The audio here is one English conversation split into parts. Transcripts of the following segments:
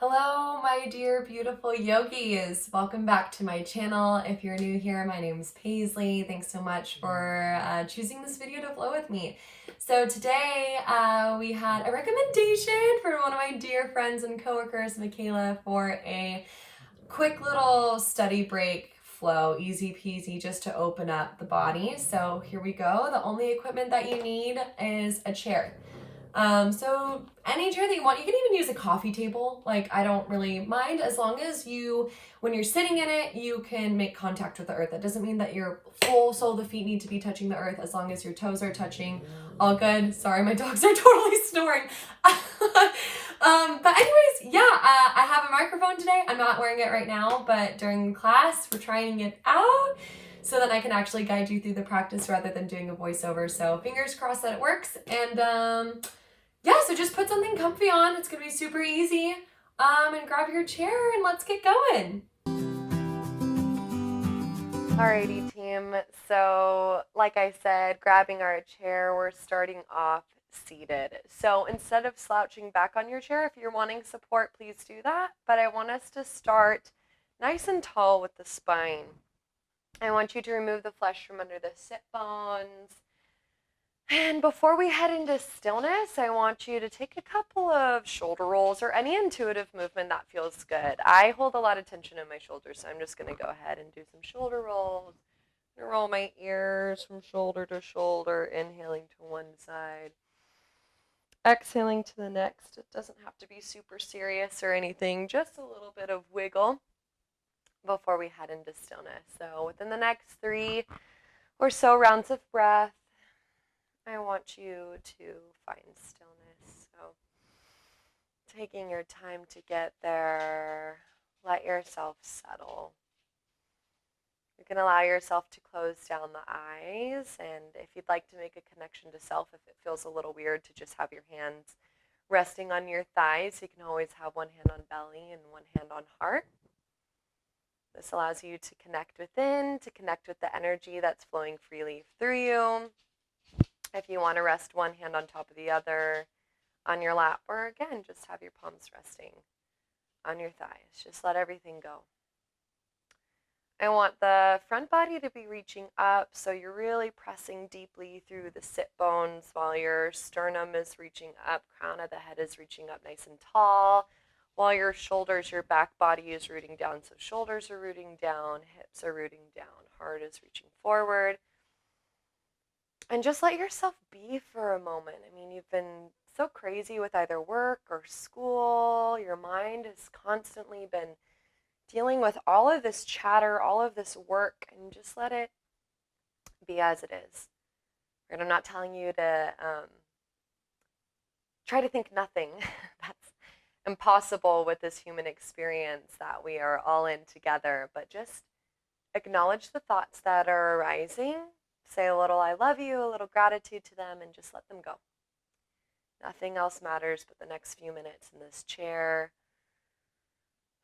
Hello, my dear beautiful yogis. Welcome back to my channel. If you're new here, my name is Paisley. Thanks so much for choosing this video to flow with me. So today we had a recommendation from one of my dear friends and coworkers, Michaela, for a quick little study break flow, easy peasy, just to open up the body. So here we go. The only equipment that you need is a chair. So any chair that you want, you can even use a coffee table. Like, I don't really mind as long as when you're sitting in it, you can make contact with the earth. That doesn't mean that your full sole of the feet need to be touching the earth, as long as your toes are touching. All good. Sorry, my dogs are totally snoring. But anyways, yeah, I have a microphone today. I'm not wearing it right now, but during class, we're trying it out so that I can actually guide you through the practice rather than doing a voiceover. So fingers crossed that it works. And yeah, so just put something comfy on. It's gonna be super easy. And grab your chair and let's get going. Alrighty, team. So, like I said, grabbing our chair, we're starting off seated. So instead of slouching back on your chair, if you're wanting support, please do that. But I want us to start nice and tall with the spine. I want you to remove the flesh from under the sit bones. And before we head into stillness, I want you to take a couple of shoulder rolls or any intuitive movement that feels good. I hold a lot of tension in my shoulders, so I'm just going to go ahead and do some shoulder rolls. I'm going to roll my ears from shoulder to shoulder, inhaling to one side, exhaling to the next. It doesn't have to be super serious or anything, just a little bit of wiggle before we head into stillness. So within the next 3 or so rounds of breath, I want you to find stillness. So taking your time to get there, let yourself settle. You can allow yourself to close down the eyes, and if you'd like to make a connection to self, if it feels a little weird to just have your hands resting on your thighs, you can always have one hand on belly and one hand on heart. This allows you to connect within, to connect with the energy that's flowing freely through you. If you want to rest one hand on top of the other on your lap, or again, just have your palms resting on your thighs. Just let everything go. I want the front body to be reaching up, so you're really pressing deeply through the sit bones while your sternum is reaching up, crown of the head is reaching up nice and tall, while your shoulders, your back body is rooting down. So shoulders are rooting down, hips are rooting down, heart is reaching forward. And just let yourself be for a moment. I mean, you've been so crazy with either work or school. Your mind has constantly been dealing with all of this chatter, all of this work, and just let it be as it is. And I'm not telling you to try to think nothing. That's impossible with this human experience that we are all in together. But just acknowledge the thoughts that are arising. Say a little I love you, a little gratitude to them, and just let them go. Nothing else matters but the next few minutes in this chair.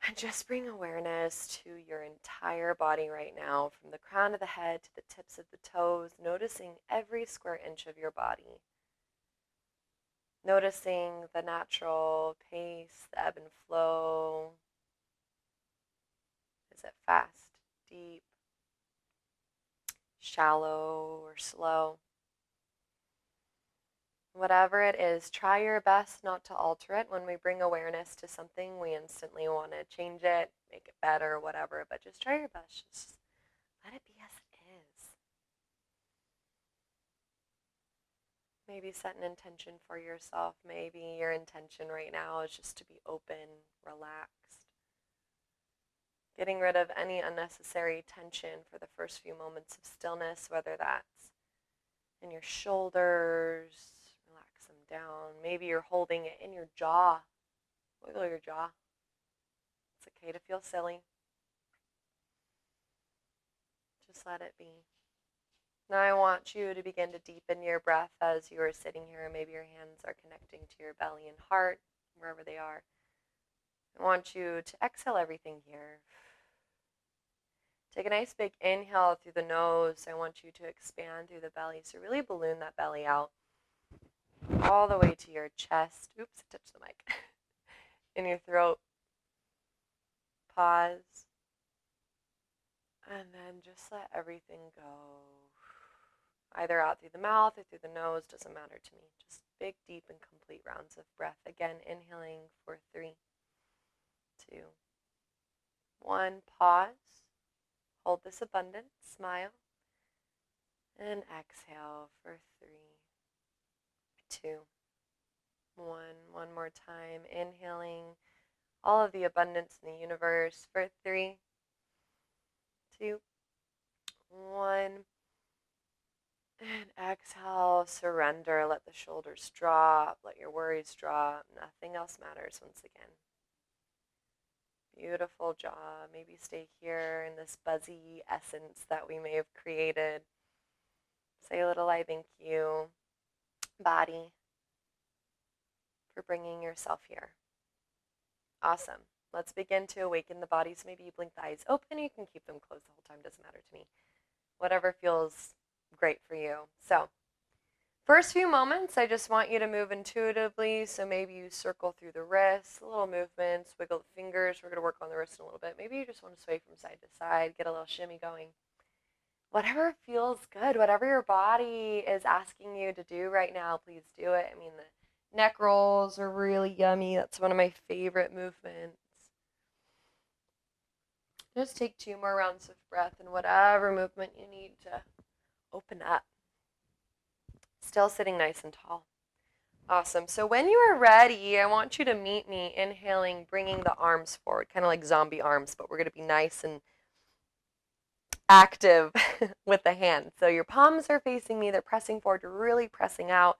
And just bring awareness to your entire body right now, from the crown of the head to the tips of the toes, noticing every square inch of your body. Noticing the natural pace, the ebb and flow. Is it fast, deep, shallow, or slow? Whatever it is, try your best not to alter it. When we bring awareness to something, we instantly want to change it, make it better, whatever. But just try your best. Just let it be as it is. Maybe set an intention for yourself. Maybe your intention right now is just to be open, relaxed. Getting rid of any unnecessary tension for the first few moments of stillness, whether that's in your shoulders, relax them down. Maybe you're holding it in your jaw. Wiggle your jaw. It's okay to feel silly. Just let it be. Now I want you to begin to deepen your breath as you are sitting here. Maybe your hands are connecting to your belly and heart, wherever they are. I want you to exhale everything here. Take a nice big inhale through the nose. I want you to expand through the belly. So really balloon that belly out all the way to your chest. Oops, I touched the mic. In your throat. pause. And then just let everything go. Either out through the mouth or through the nose, doesn't matter to me. Just big, deep, and complete rounds of breath. Again, inhaling for 3, 2, 1. Pause. Hold this abundance. Smile. And exhale for 3, 2, 1. One more time. Inhaling all of the abundance in the universe for 3, 2, 1. And exhale, surrender, let the shoulders drop, let your worries drop. Nothing else matters once again. Beautiful jaw. Maybe stay here in this buzzy essence that we may have created. Say a little I thank you, body, for bringing yourself here. Awesome. Let's begin to awaken the body. So maybe you blink the eyes open. You can keep them closed the whole time. Doesn't matter to me. Whatever feels great for you. So first few moments, I just want you to move intuitively. So maybe you circle through the wrists, little movements, wiggle the fingers. We're going to work on the wrist in a little bit. Maybe you just want to sway from side to side, get a little shimmy going. Whatever feels good, whatever your body is asking you to do right now, please do it. I mean, the neck rolls are really yummy. That's one of my favorite movements. Just take 2 more rounds of breath and whatever movement you need to open up. Still sitting nice and tall. Awesome. So when you are ready, I want you to meet me inhaling, bringing the arms forward, kind of like zombie arms, but we're going to be nice and active with the hands. So your palms are facing me. They're pressing forward. You're really pressing out.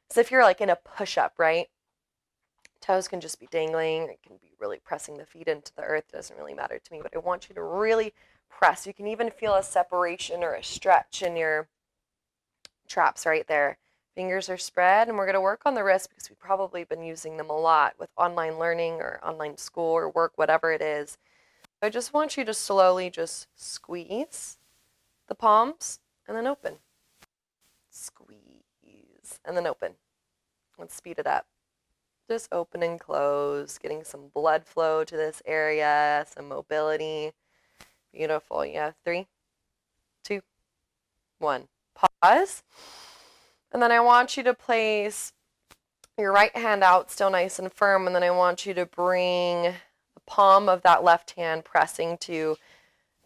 So if you're like in a push-up, right? Toes can just be dangling. It can be really pressing the feet into the earth. It doesn't really matter to me, but I want you to really press. You can even feel a separation or a stretch in your traps right there. Fingers are spread, and we're going to work on the wrists because we've probably been using them a lot with online learning or online school or work, whatever it is. So I just want you to slowly just squeeze the palms and then open. Squeeze and then open. Let's speed it up. Just open and close, getting some blood flow to this area, some mobility. Beautiful. You have 3, 2, 1. Pause. And then I want you to place your right hand out still nice and firm, and then I want you to bring the palm of that left hand pressing to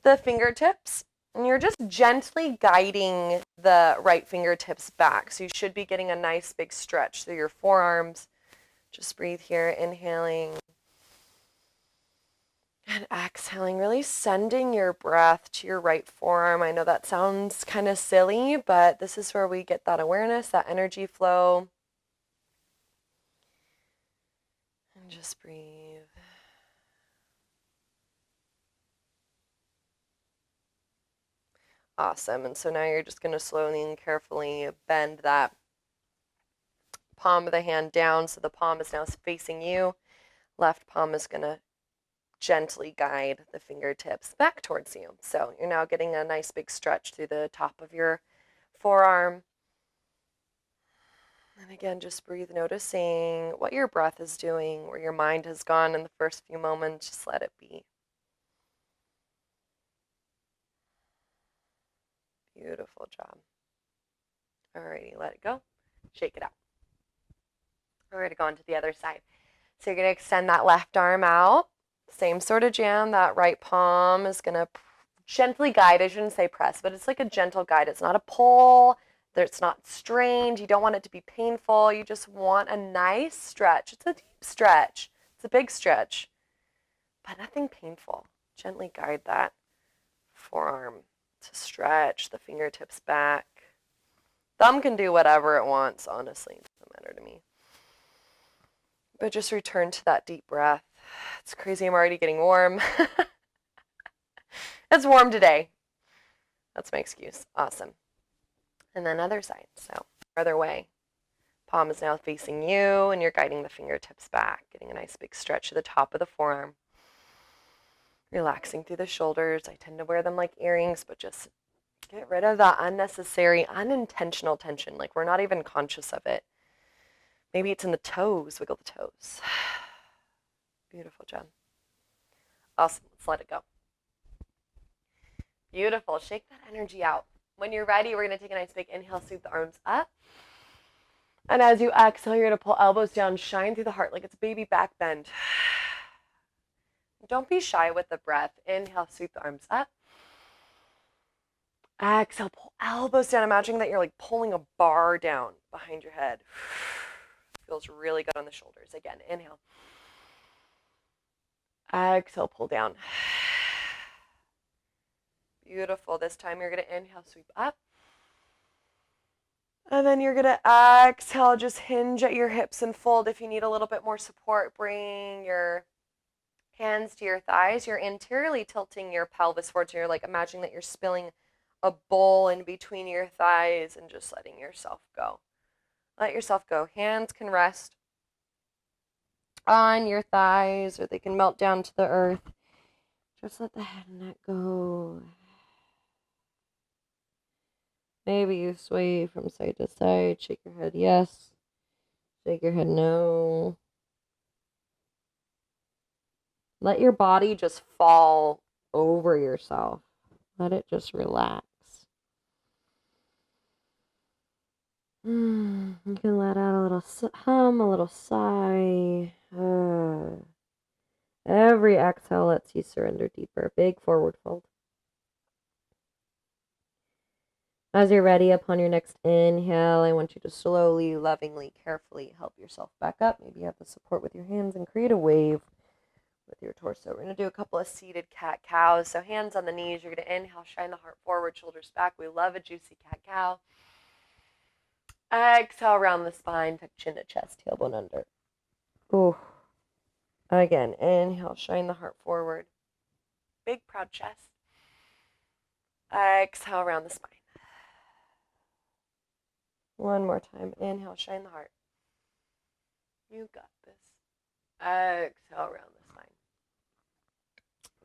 the fingertips, and you're just gently guiding the right fingertips back. So you should be getting a nice big stretch through your forearms. Just breathe here, inhaling and exhaling, really sending your breath to your right forearm. I know that sounds kind of silly, but this is where we get that awareness, that energy flow. And just breathe. Awesome. And so now you're just going to slowly and carefully bend that palm of the hand down. So the palm is now facing you. Left palm is going to gently guide the fingertips back towards you. So you're now getting a nice big stretch through the top of your forearm. And again, just breathe, noticing what your breath is doing, where your mind has gone in the first few moments. Just let it be. Beautiful job. Alrighty, let it go. Shake it out. We're going to go on to the other side. So you're going to extend that left arm out. Same sort of jam. That right palm is going to gently guide. I shouldn't say press, but it's like a gentle guide. It's not a pull. It's not strained. You don't want it to be painful. You just want a nice stretch. It's a deep stretch. It's a big stretch, but nothing painful. Gently guide that forearm to stretch the fingertips back. Thumb can do whatever it wants, honestly. It doesn't matter to me. But just return to that deep breath. It's crazy. I'm already getting warm. It's warm today. That's my excuse. Awesome. And then other side. So other way. Palm is now facing you, and you're guiding the fingertips back, getting a nice big stretch to the top of the forearm. Relaxing through the shoulders. I tend to wear them like earrings, but just get rid of that unnecessary, unintentional tension. Like we're not even conscious of it. Maybe it's in the toes. Wiggle the toes. Beautiful job. Awesome. Let's let it go. Beautiful. Shake that energy out. When you're ready, we're going to take a nice big inhale, sweep the arms up. And as you exhale, you're going to pull elbows down, shine through the heart like it's a baby back bend. Don't be shy with the breath. Inhale, sweep the arms up. Exhale, pull elbows down. Imagine that you're like pulling a bar down behind your head. Feels really good on the shoulders. Again, inhale. Exhale, pull down. Beautiful. This time you're going to inhale, sweep up. And then you're going to exhale, just hinge at your hips and fold. If you need a little bit more support, bring your hands to your thighs. You're anteriorly tilting your pelvis forward. So you're like imagining that you're spilling a bowl in between your thighs and just letting yourself go. Let yourself go. Hands can rest on your thighs or they can melt down to the earth. Just let the head and neck go. Maybe you sway from side to side. Shake your head yes. Shake your head no. Let your body just fall over yourself. Let it just relax. You can let out a little hum, a little sigh. Every exhale lets you surrender deeper. Big forward fold. As you're ready, upon your next inhale, I want you to slowly, lovingly, carefully help yourself back up. Maybe you have the support with your hands and create a wave with your torso. We're going to do a couple of seated cat-cows. So hands on the knees. You're going to inhale, shine the heart forward, shoulders back. We love a juicy cat-cow. Exhale, round the spine, tuck chin to chest, tailbone under. Ooh. Again, inhale, shine the heart forward. Big, proud chest. Exhale, round the spine. One more time. Inhale, shine the heart. You got this. Exhale, round the spine.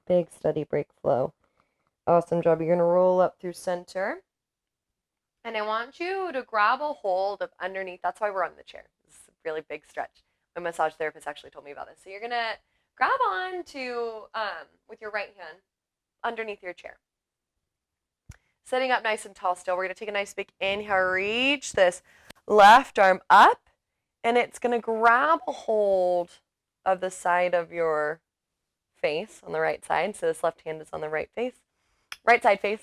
Big, steady break flow. Awesome job. You're going to roll up through center. And I want you to grab a hold of underneath. That's why we're on the chair. This is a really big stretch. My massage therapist actually told me about this. So you're going to grab on to, with your right hand, underneath your chair. Sitting up nice and tall still. We're going to take a nice big inhale. Reach this left arm up. And it's going to grab a hold of the side of your face on the right side. So this left hand is on the right side face.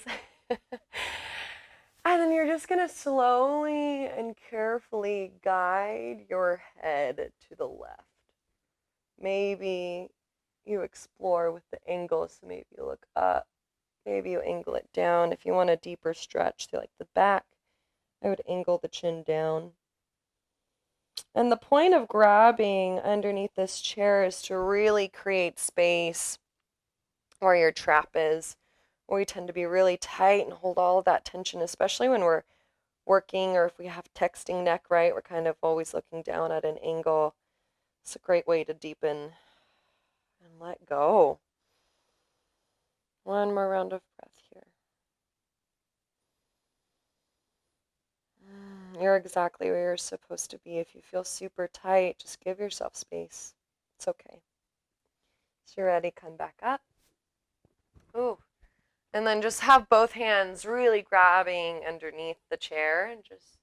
And then you're just going to slowly and carefully guide your head to the left. Maybe you explore with the angle, so maybe you look up. Maybe you angle it down. If you want a deeper stretch through like the back, I would angle the chin down. And the point of grabbing underneath this chair is to really create space where your trap is. We tend to be really tight and hold all of that tension, especially when we're working or if we have texting neck, right? We're kind of always looking down at an angle. It's a great way to deepen and let go. One more round of breath here. You're exactly where you're supposed to be. If you feel super tight, just give yourself space. It's okay. So you're ready, come back up. Ooh. And then just have both hands really grabbing underneath the chair and just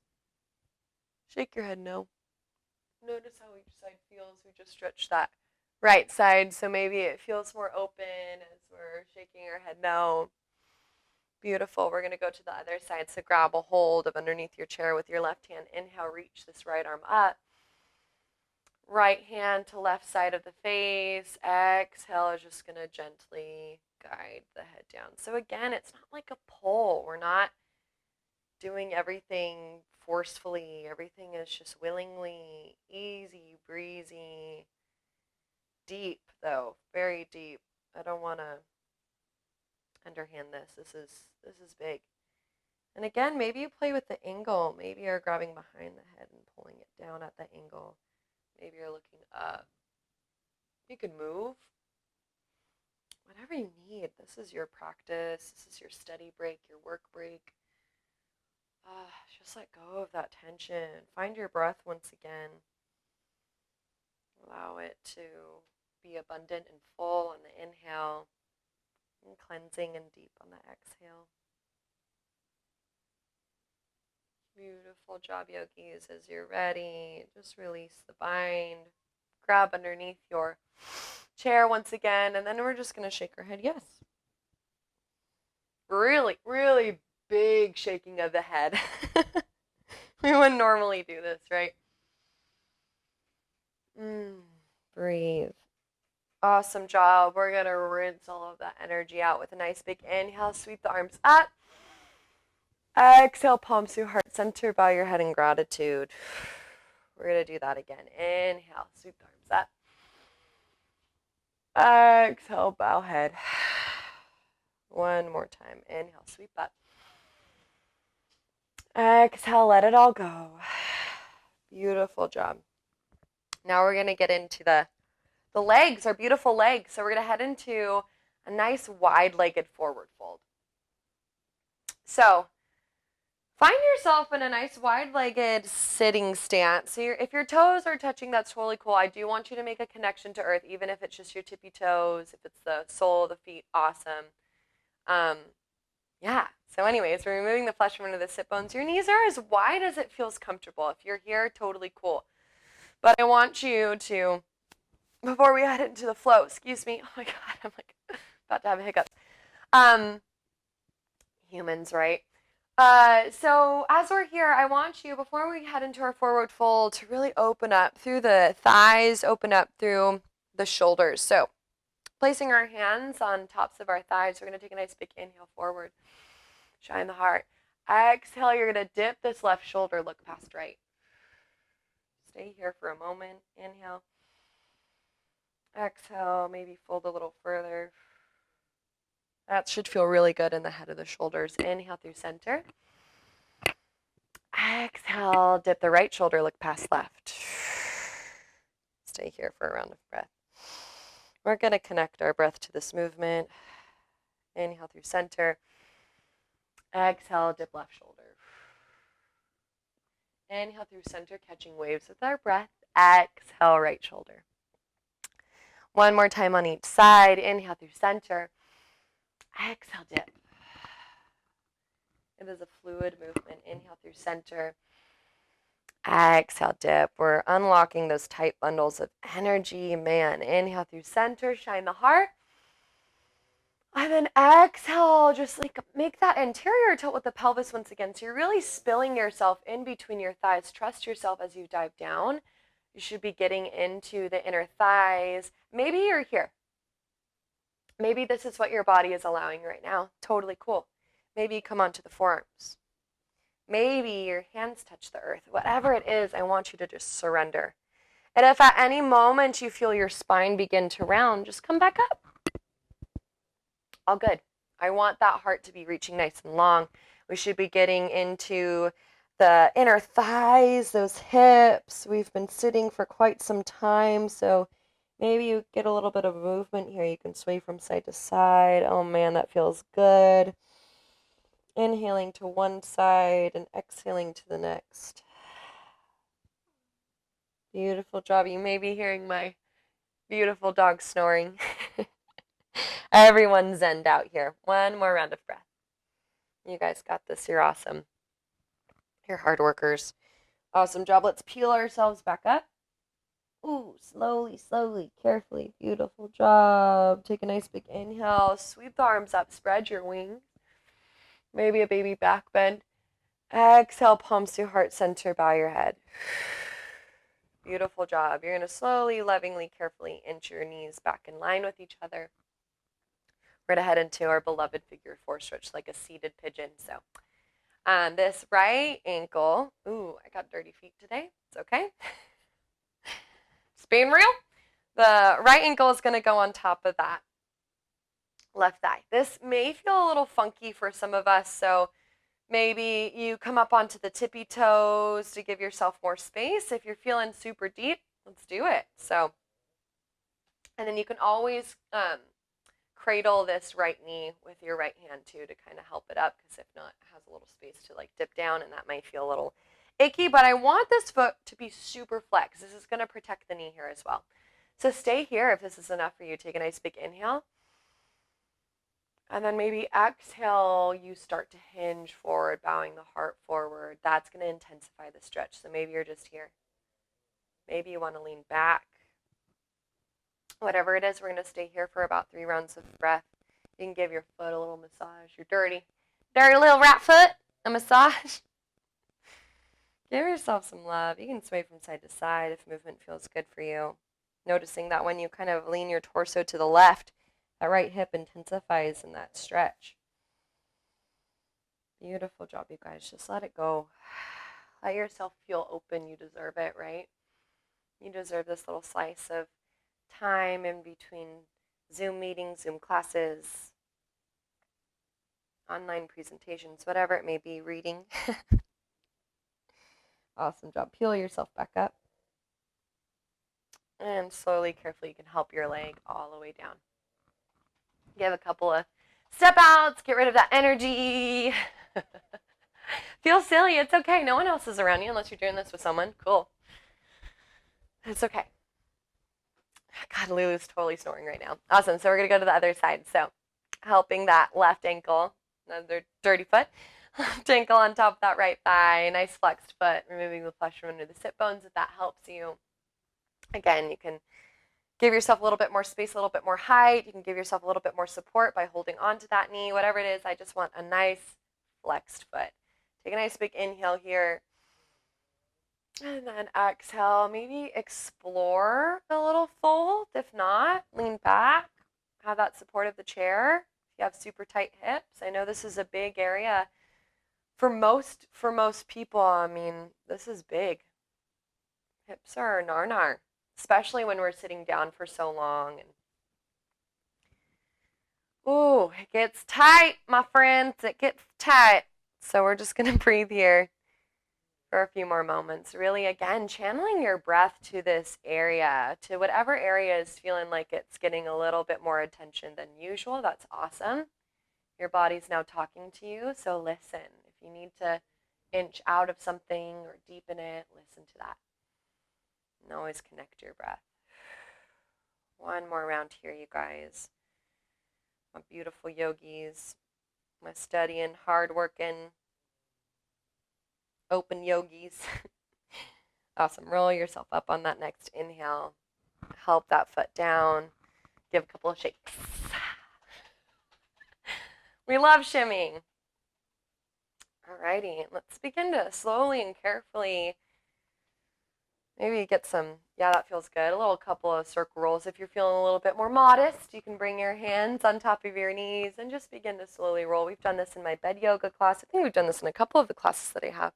shake your head no. Notice how each side feels. We just stretch that right side, so maybe it feels more open as we're shaking our head no. Beautiful. We're going to go to the other side, so grab a hold of underneath your chair with your left hand. Inhale, reach this right arm up. Right hand to left side of the face. Exhale is just going to gently guide the head down. So again, it's not like a pull. We're not doing everything forcefully. Everything is just willingly, easy, breezy, deep though, very deep. I don't want to underhand this. This is big. And again, maybe you play with the angle. Maybe you're grabbing behind the head and pulling it down at the angle. Maybe you're looking up. You can move. Whatever you need. This is your practice. This is your study break, your work break. Just let go of that tension. Find your breath once again. Allow it to Be abundant and full on the inhale, and cleansing and deep on the exhale. Beautiful job, yogis. As you're ready, just release the bind. Grab underneath your chair once again, and then we're just going to shake our head yes. Really, really big shaking of the head. We wouldn't normally do this, right? Breathe. Awesome job. We're going to rinse all of that energy out with a nice big inhale. Sweep the arms up. Exhale, palms to heart center. Bow your head in gratitude. We're going to do that again. Inhale, sweep the arms up. Exhale, bow head. One more time. Inhale, sweep up. Exhale, let it all go. Beautiful job. Now we're going to get into the legs, our beautiful legs. So we're going to head into a nice wide-legged forward fold. So find yourself in a nice wide-legged sitting stance. So if your toes are touching, that's totally cool. I do want you to make a connection to earth, even if it's just your tippy toes, if it's the sole of the feet, awesome. Yeah. So anyways, we're removing the flesh from under the sit bones. Your knees are as wide as it feels comfortable. If you're here, totally cool. But I want you to, before we head into the flow, excuse me. Oh my God, I'm like about to have a hiccup. Humans, right? So as we're here, I want you, before we head into our forward fold, to really open up through the thighs, open up through the shoulders. So placing our hands on tops of our thighs, we're going to take a nice big inhale forward. Shine the heart. Exhale, you're going to dip this left shoulder, look past right. Stay here for a moment. Inhale. Exhale, maybe fold a little further. That should feel really good in the head of the shoulders. Inhale through center. Exhale, dip the right shoulder, look past left. Stay here for a round of breath. We're going to connect our breath to this movement. Inhale through center. Exhale, dip left shoulder. Inhale through center, catching waves with our breath. Exhale, right shoulder. One more time on each side. Inhale through center. Exhale, dip. It is a fluid movement. Inhale through center. Exhale, dip. We're unlocking those tight bundles of energy. Man, inhale through center, shine the heart. And then exhale, just like make that anterior tilt with the pelvis once again. So you're really spilling yourself in between your thighs. Trust yourself as you dive down. You should be getting into the inner thighs. Maybe you're here. Maybe this is what your body is allowing right now. Totally cool. Maybe you come onto the forearms. Maybe your hands touch the earth. Whatever it is, I want you to just surrender. And if at any moment you feel your spine begin to round, just come back up. All good. I want that heart to be reaching nice and long. We should be getting into the inner thighs, those hips. We've been sitting for quite some time, so maybe you get a little bit of movement here. You can sway from side to side. Oh man, that feels good. Inhaling to one side and exhaling to the next. Beautiful job. You may be hearing my beautiful dog snoring. Everyone's zened out here. One more round of breath. You guys got this. You're awesome. You're hard workers. Awesome job. Let's peel ourselves back up. Ooh, slowly, slowly, carefully. Beautiful job. Take a nice big inhale. Sweep the arms up. Spread your wings. Maybe a baby back bend. Exhale, palms to heart center. Bow your head. Beautiful job. You're going to slowly, lovingly, carefully inch your knees back in line with each other. We're going to head into our beloved figure four stretch like a seated pigeon. So this right ankle, ooh, I got dirty feet today. It's okay. It's being real. The right ankle is going to go on top of that left thigh. This may feel a little funky for some of us, so maybe you come up onto the tippy toes to give yourself more space. If you're feeling super deep, let's do it. So, and then you can always cradle this right knee with your right hand too to kind of help it up, because if not, it has a little space to like dip down and that might feel a little icky, but I want this foot to be super flexed. This is going to protect the knee here as well. So stay here if this is enough for you. Take a nice big inhale. And then maybe exhale, you start to hinge forward, bowing the heart forward. That's going to intensify the stretch. So maybe you're just here. Maybe you want to lean back. Whatever it is, we're going to stay here for about 3 rounds of breath. You can give your foot a little massage. Your dirty little rat foot a massage. Give yourself some love. You can sway from side to side if movement feels good for you. Noticing that when you kind of lean your torso to the left, that right hip intensifies in that stretch. Beautiful job, you guys. Just let it go. Let yourself feel open. You deserve it, right? You deserve this little slice of time in between Zoom meetings, Zoom classes, online presentations, whatever it may be, reading. Awesome job. Peel yourself back up. And slowly, carefully, you can help your leg all the way down. Give a couple of step outs, get rid of that energy. Feel silly, it's okay. No one else is around you unless you're doing this with someone. Cool. It's okay. God, Lulu's totally snoring right now. Awesome. So we're going to go to the other side. So helping that left ankle, another dirty foot, left ankle on top of that right thigh, nice flexed foot, removing the flesh from under the sit bones if that helps you. Again, you can give yourself a little bit more space, a little bit more height. You can give yourself a little bit more support by holding onto that knee, whatever it is. I just want a nice flexed foot. Take a nice big inhale here. And then exhale. Maybe explore a little fold. If not, lean back. Have that support of the chair. If you have super tight hips, I know this is a big area for most people. I mean, this is big. Hips are nar, especially when we're sitting down for so long. And ooh, it gets tight, my friends. It gets tight. So we're just gonna breathe here for a few more moments. Really, again, channeling your breath to this area, to whatever area is feeling like it's getting a little bit more attention than usual. That's awesome. Your body's now talking to you, so listen. If you need to inch out of something or deepen it, listen to that. And always connect your breath. One more round here, you guys. My beautiful yogis, my studying, hard working, open yogis. Awesome. Roll yourself up on that next inhale. Help that foot down. Give a couple of shakes. We love shimmying. Alrighty, let's begin to slowly and carefully maybe get some, yeah, that feels good. A little couple of circle rolls. If you're feeling a little bit more modest, you can bring your hands on top of your knees and just begin to slowly roll. We've done this in my bed yoga class. I think we've done this in a couple of the classes that I have.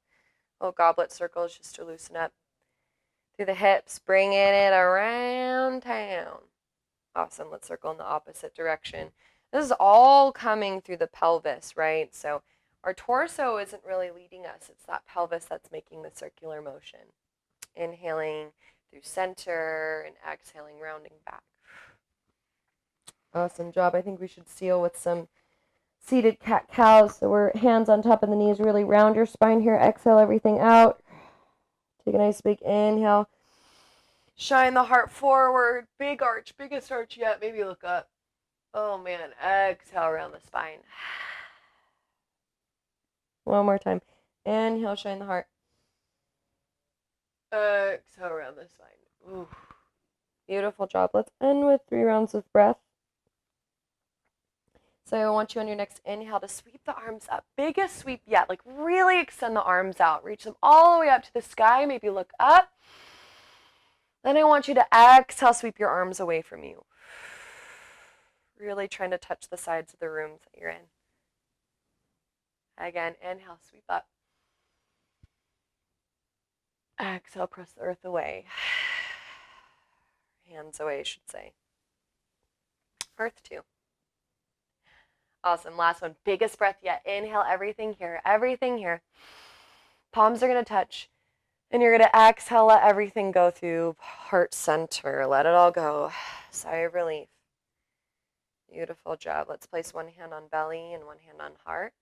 Little goblet circles just to loosen up through the hips, bringing it around town. Awesome. Let's circle in the opposite direction. This is all coming through the pelvis, right? So our torso isn't really leading us. It's that pelvis that's making the circular motion. Inhaling through center and exhaling, rounding back. Awesome job. I think we should seal with some seated cat-cows. So we're hands on top of the knees. Really round your spine here. Exhale everything out. Take a nice big inhale. Shine the heart forward. Big arch. Biggest arch yet. Maybe look up. Oh, man. Exhale around the spine. One more time. Inhale, shine the heart. Exhale around the spine. Ooh. Beautiful job. Let's end with 3 rounds of breath. So I want you on your next inhale to sweep the arms up. Biggest sweep yet. Like really extend the arms out. Reach them all the way up to the sky. Maybe look up. Then I want you to exhale, sweep your arms away from you. Really trying to touch the sides of the rooms that you're in. Again, inhale, sweep up. Exhale, press the earth away. Hands away, I should say. Earth 2. Awesome. Last one. Biggest breath yet. Inhale, everything here. Everything here. Palms are going to touch. And you're going to exhale, let everything go through heart center. Let it all go. Sigh of relief. Beautiful job. Let's place one hand on belly and one hand on heart.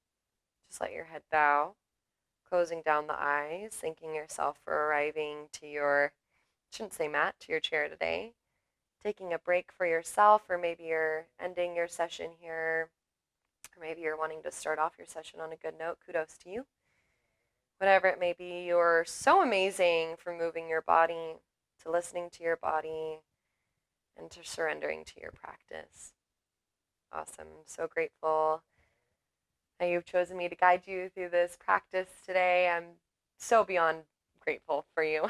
Just let your head bow. Closing down the eyes. Thanking yourself for arriving to your, shouldn't say mat, to your chair today. taking a break for yourself, or maybe you're ending your session here, or maybe you're wanting to start off your session on a good note, kudos to you. Whatever it may be, you're so amazing for moving your body, to listening to your body, and to surrendering to your practice. Awesome. I'm so grateful that you've chosen me to guide you through this practice today. I'm so beyond grateful for you.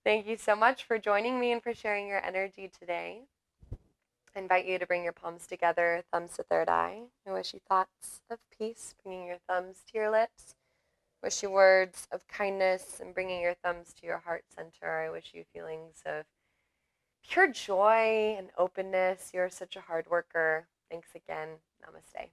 Thank you so much for joining me and for sharing your energy today. I invite you to bring your palms together, thumbs to third eye. I wish you thoughts of peace, bringing your thumbs to your lips. Wish you words of kindness and bringing your thumbs to your heart center. I wish you feelings of pure joy and openness. You're such a hard worker. Thanks again. Namaste.